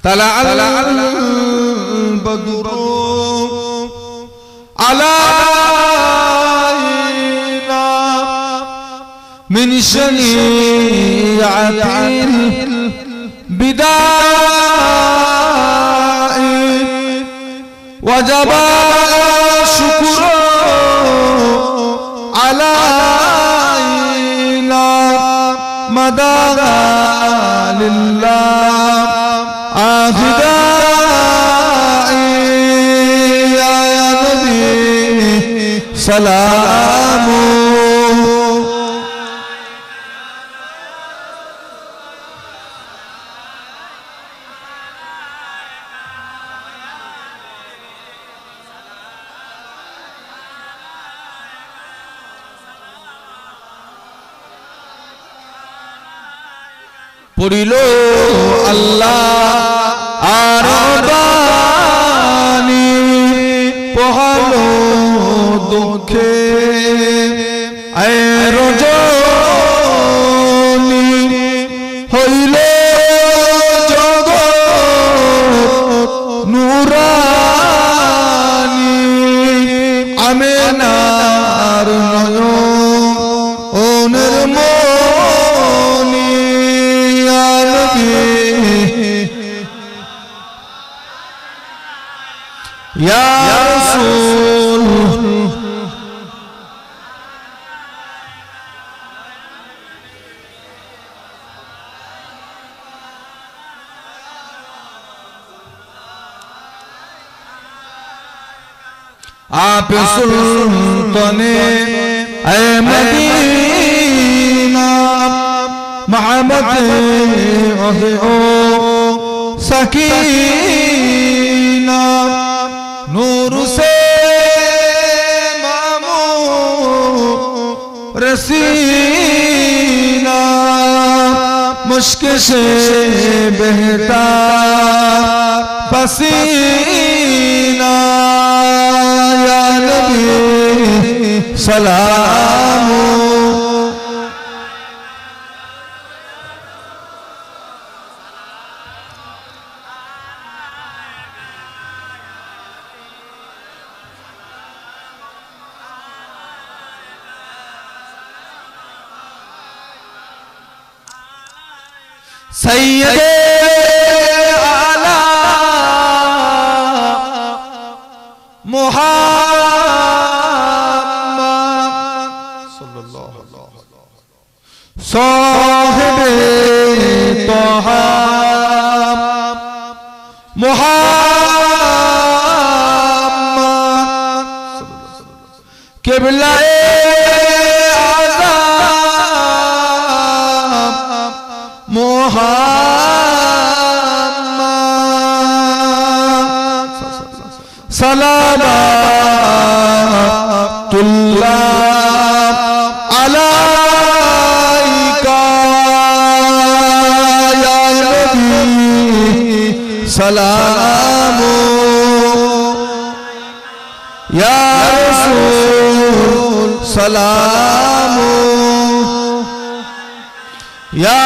طلع البدر علينا من شنيعة البداء وجب الشكر علينا مدى لله فدائي يا نبي سلام পড়িল আল্লাহ আর বাণী পোহালো দুঃখে রজনী হইল জগৎ নুরানী আমেনার নয়নের يا رسول आप सुल्ताने ऐ मदीना मोहम्मद ओ सकीना नूर से मामू रसीना मुश्क से बहता पसीना या नबी सलाम सैयदे आला मुहम्मद सल्लल्लाहु अलैहि वसल्लम साहिबे तोहा मुहम्मद किबलाए सलावतुल्लाह अलैका या नबी सलाम या रसूल सलाम या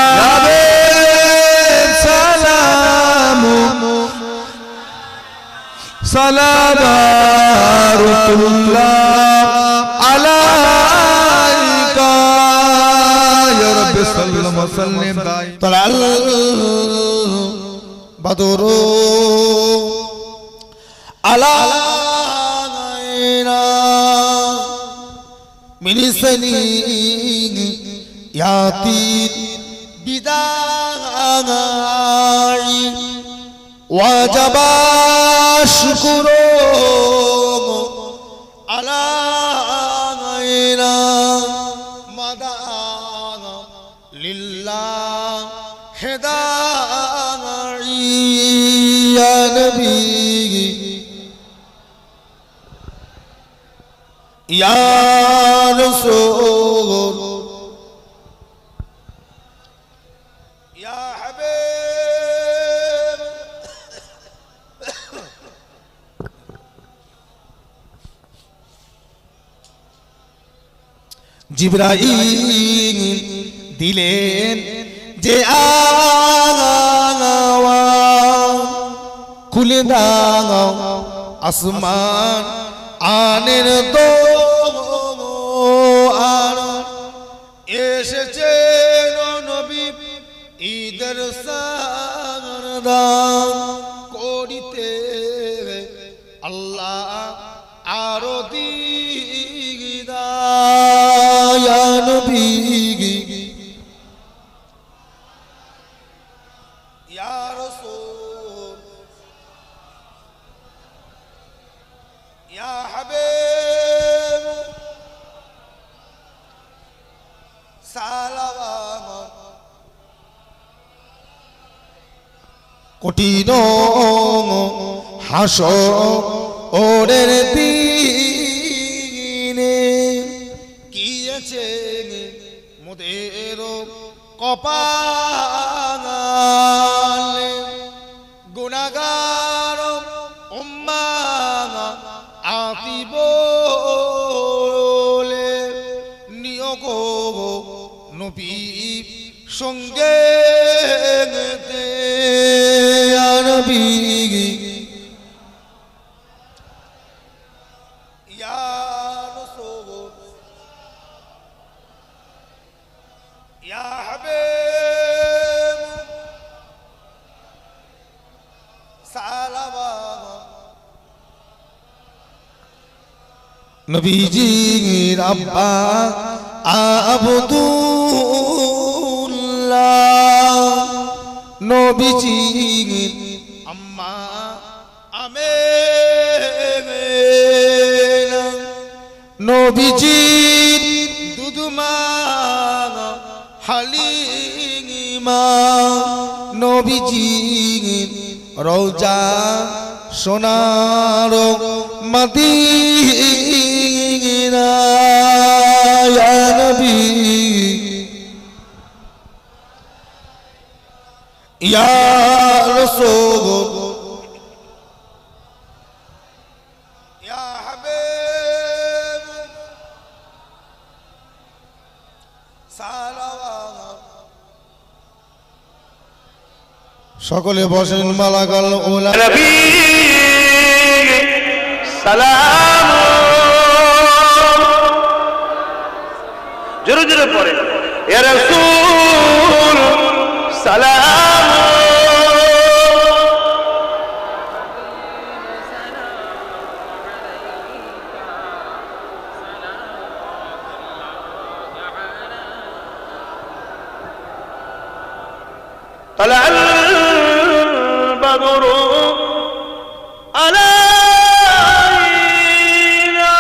सलावतुल्लाह अलैका या रब्बी सल्लम व सल्लिम तलअल बदरु अलैना मिन सनियाति बिदाई वजब शुक्र अलैना मदा लिल्लाह हिदाई या नबी या रसूल या हबीब জিবরাইল দিলেন যে আওয়াজ খুলে দাও আসমান আনের দো আর এসেছে নবী ঈদের সারদান করিতে আল্লাহ আরো দিদা নবী ইয়া রাসূল ইয়া হাবিব সালাম কঠিন হাসরের দিনে কি আছে মোদের কপালে গুনাহগার উম্মাহ আতিব বলে নিয়োগ নবী সঙ্গে নবী ইয়া রাসূল ইয়া হাবিব সালাম নবীজির আব্বা আব্দুল্লাহ নবীজির আম্মা আমেনা নবীজির দুধমা হালিমা নবীজির রওজা সোনার মদিনা ইয়া নবী ইয়া রাসূল ইয়া হাবিব সালাওয়াত সকলে বসেন মালাকাল উলা নবী সালাম জোরে জোরে পড়ে ইয়া রাসূল সালাম طلع البدر علينا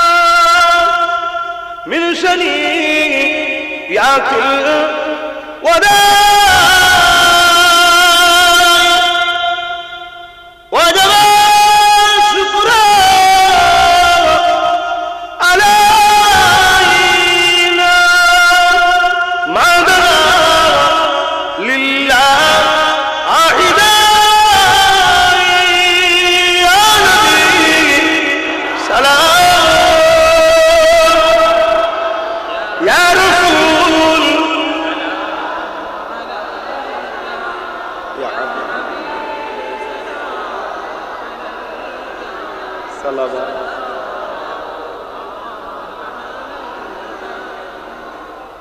من شنيعة الوداع وجب الشكر علينا ما دنا لله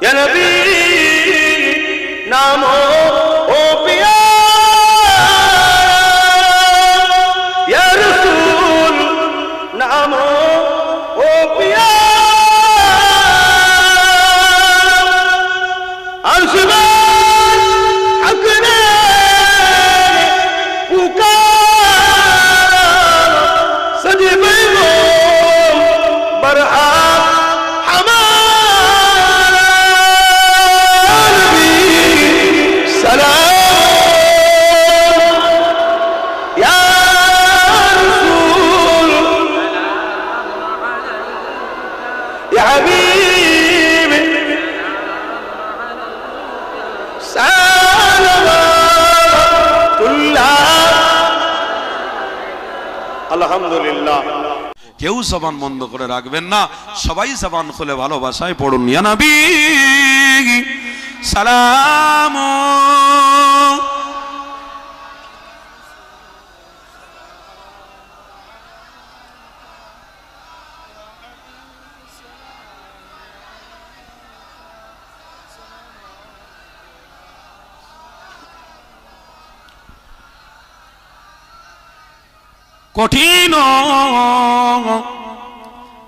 या नबी नामो ओ प्यारा या रसूल नामो ओ प्यारा अंशुमान अकने पुकारा सजे बेगो बरहा আলহামদুলিল্লাহ কেউ জবান বন্ধ করে রাখবেন না, সবাই জবান খুলে ভালোবাসায় পড়ুন ইয়া নবী সালাম কঠিন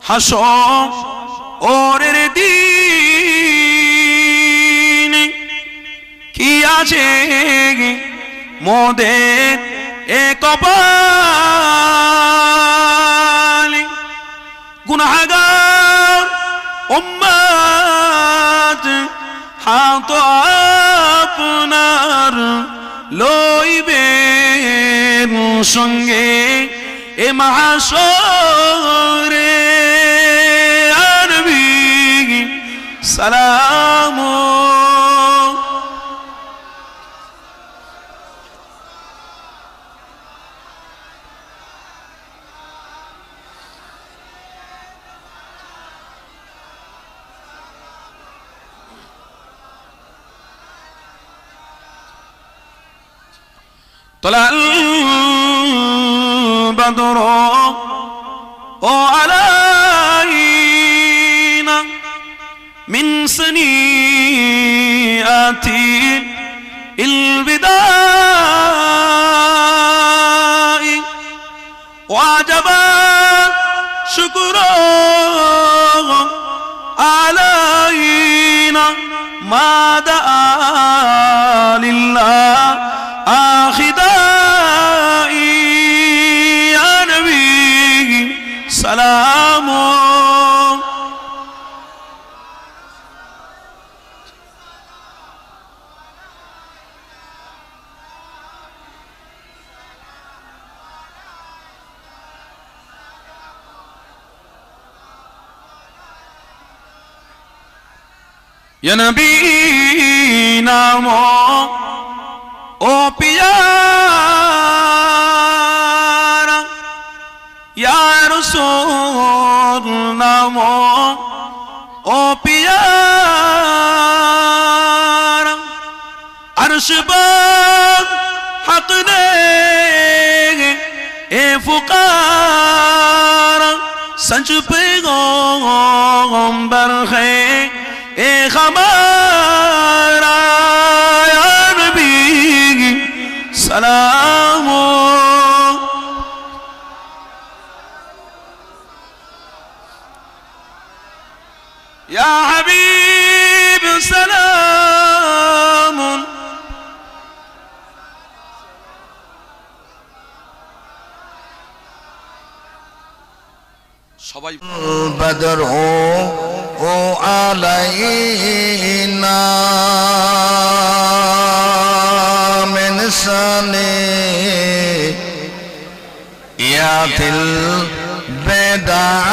হাসরের দিন কি আছে মোদের এ কপাল গুনাহগার উম্মত হাত আপনার লইবেন সঙ্গে এ মাহশরে আরবি সালাম طلع البدر علينا من سنيئات الوداع وجب شكره علينا ما دعا لله آخدائي يا نبي سلام يا نبي نامو او پیارا یا رسول نامو او پیارا عرش پر حق دے اے فقارا سنج پیغمبر ہے اے خبارا سلام يا حبيب سلام সবাই بدر علينا من سنيات البداع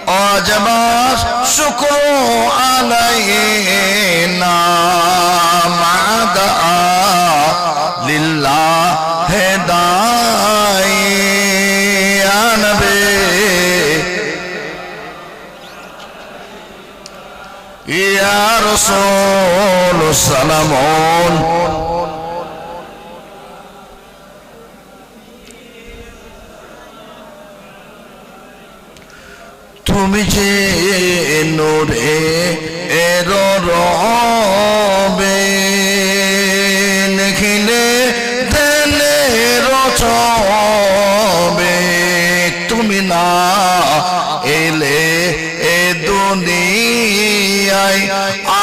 وجب الشكر علينا ما دعا لله داعي يا نبي يا رسول سلام তুমি যে নূরে এর রবে লিখিলে দেলে রচবে তুমি না এলে এ দুনিয়ায়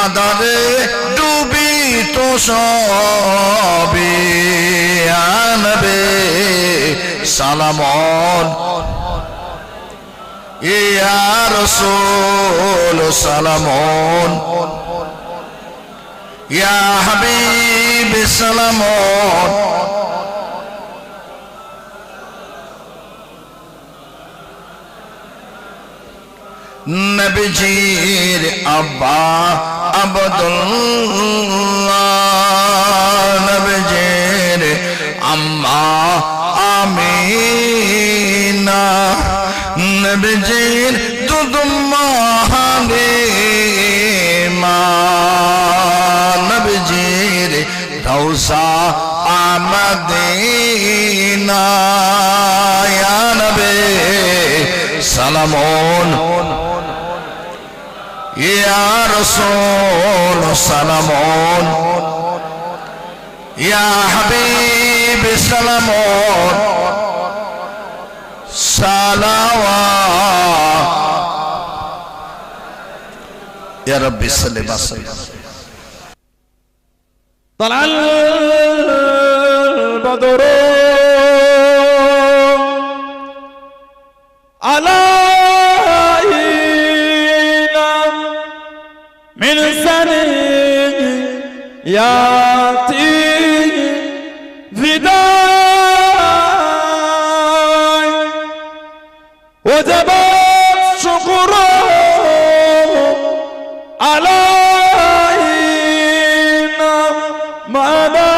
আধারে ডুবি তো সবে আনবে সালামন يا رسول سلام يا حبيب سلام নবীজির আব্বা আব্দুল্লাহ নবীজির আম্মা আমিনা নবীজির দুদুম্মা হালিমা নবীজির রওজা আমাদিনা ইয়া নবী সালামুন ইয়া রাসূল সালামুন ইয়া হাবিব বিসালাম সালাওয়াত ইয়া রাব্বি সাল্লি ওয়া সাল্লিম তালাল বদর আলাইনা মিন সানিয়াতি বিদায় ওয়াজাব শুকর আলাইনা মাদা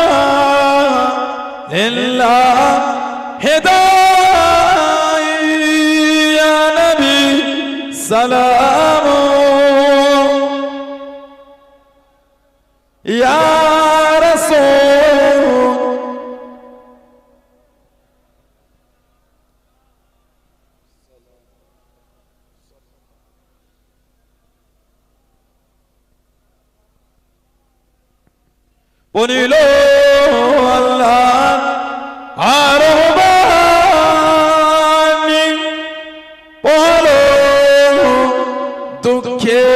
ইল্লাহ হিদায় ইয়া নবী সালাম ইয়া রাসূল বলিল আল্লাহ আরবানি বলো দুঃখে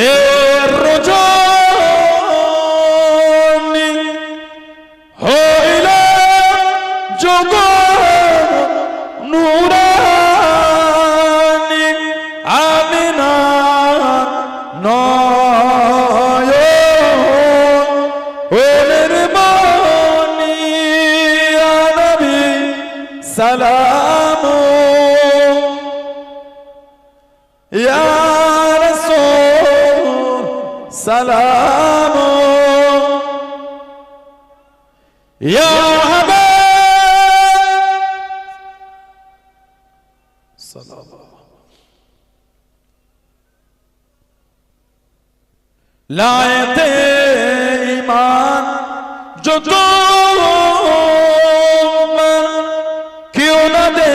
এর রজনী হইল যোগ নুরানি আমিনা سلام يا رسول سلام يا حبيب سلام लायत ईमान जो तो क्यों न दे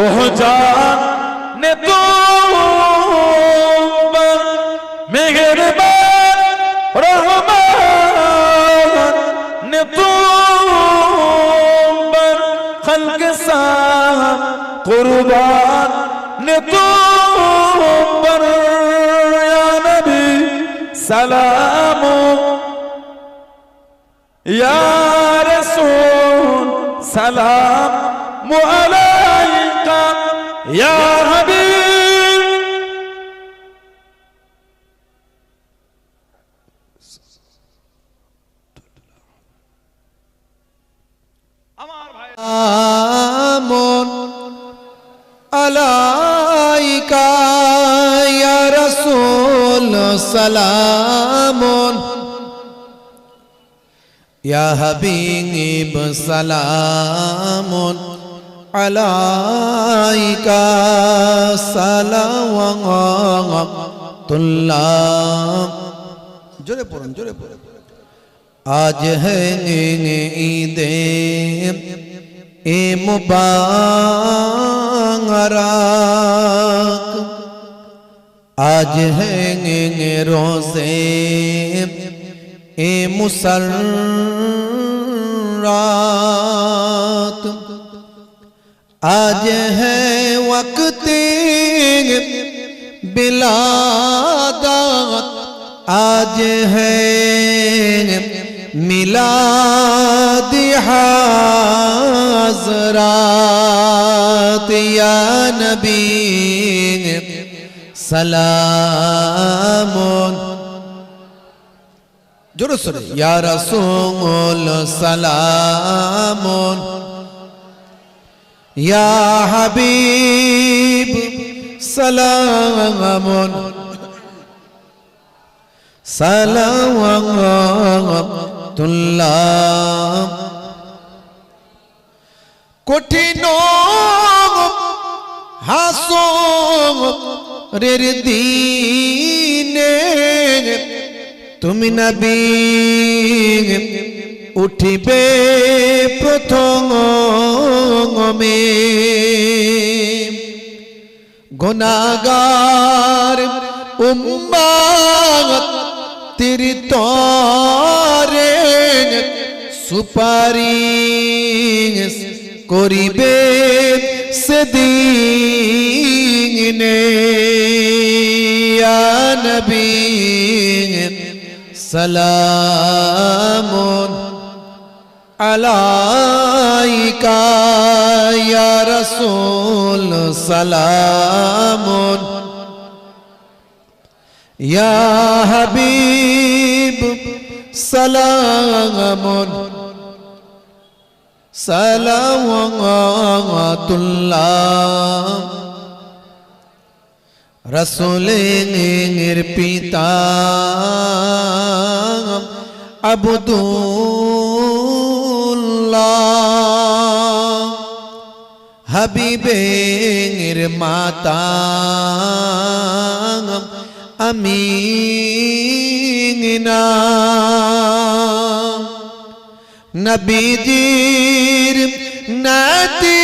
ओह जान ने तो मेहरबान रहमान ने तो खल्क साम कुर्बान ने तो या नबी सलाम या रसूल सलाम अलैका या हबीब आमन अलैका या रसूल सलामुन या हबीब सलामुन अलैका सलावतुल्लाह जोरे पढ़ो आज है ईदे ए मुबारक आज है रोज़े ए मुसर्रात आज है वक्त बिलादत आज है मिलाद हाज़रात या नबी सलामुन जोर से या रसूल सलामुन या हबीब सलामुन सलावतुल्लाह कठिन हासो रेर दीने तुम नबी उठिबे प्रथम में गुनाहगार उम्मत तेरी तोरे সুপারিশ করিবে সেদিনে ইয়া নবী সালামুন আলাইকা ইয়া রাসূল সালামুন ইয়া হাবিব সালামুন সালাওয়াতুল্লাহ রাসূলের পিতা আব্দুল্লাহ হাবিবের মাতা আমিনা নবীজির নাতি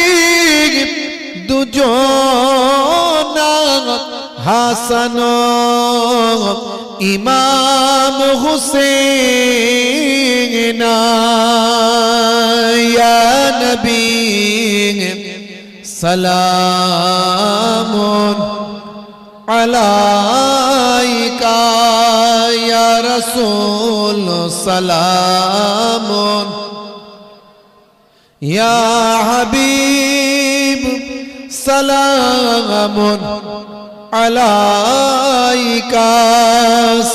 দুজনা হাসান ইমাম হুসেন ইয়া নবী সালামুন আলাইকা ইয়া রাসূল সালামুন ইয়া হাবিব সালামুন আলাইকা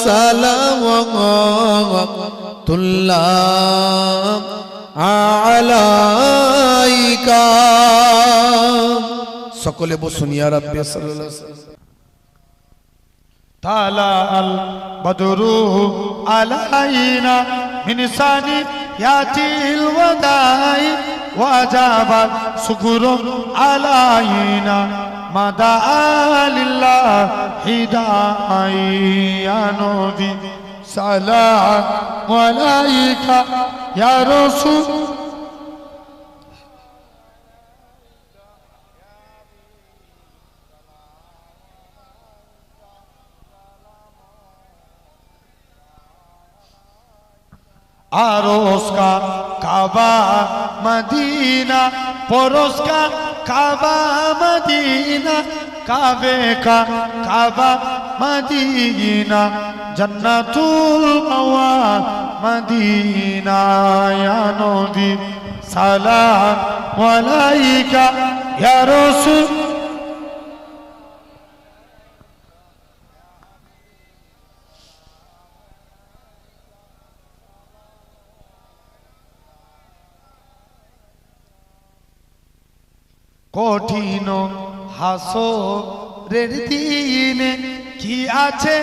সালাওয়াতুল্লাহ আলাইকা সকলে বসুন ইয়া রাব্বি সাল্লাল্লাহু আলাইহি ওয়াসাল্লাম طلع البدر علينا من ثنيات الوداع وجب الشكر علينا ما دعا لله داعي يا نبي سلام عليك يا رسول आरोस का काबा मदीना परोस का काबा मदीना काबे का काबा मदीना जन्नतुल मवा मदीना या नबी सलाम अलैका या रसूल কঠিন হাসরের দিনে কি আছে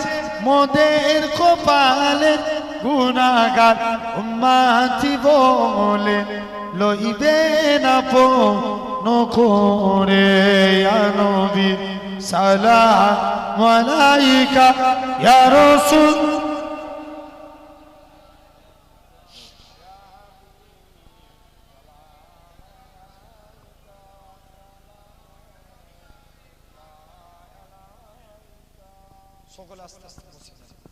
মোদের কপালে গুনাহগার উম্মতি বলে লইবে না নখরে ইয়া নবী সালাম আলাইকা ইয়া রাসূল সকল আস্তে আস্তে বসে যান